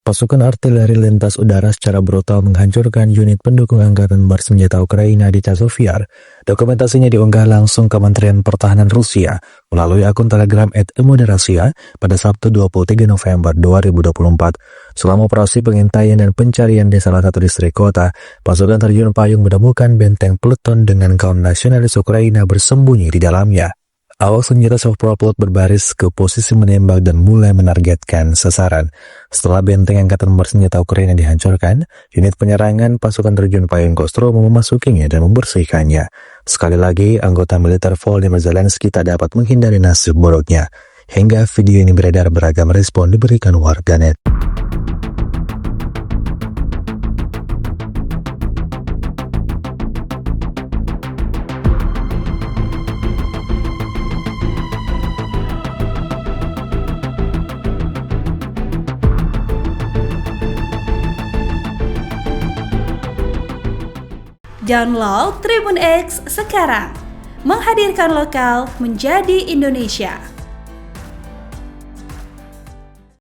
Pasukan artileri lintas udara secara brutal menghancurkan unit pendukung angkatan bersenjata Ukraina di Chasiv Yar. Dokumentasinya diunggah langsung Kementerian Pertahanan Rusia melalui akun Telegram @emoderasia pada Sabtu 23 November 2024. Selama operasi pengintaian dan pencarian di salah satu distrik kota, pasukan terjun payung menemukan benteng Pluton dengan kaum nasionalis Ukraina bersembunyi di dalamnya. Awak senjata self-propelled berbaris ke posisi menembak dan mulai menargetkan sasaran. Setelah benteng angkatan bersenjata Ukraina dihancurkan, unit penyerangan pasukan terjun payung Kostroma memasukinya dan membersihkannya. Sekali lagi, anggota militer Volodymyr Zelensky tak dapat menghindari nasib buruknya. Hingga video ini beredar, beragam respon diberikan warganet. Download Tribun X sekarang, menghadirkan lokal menjadi Indonesia.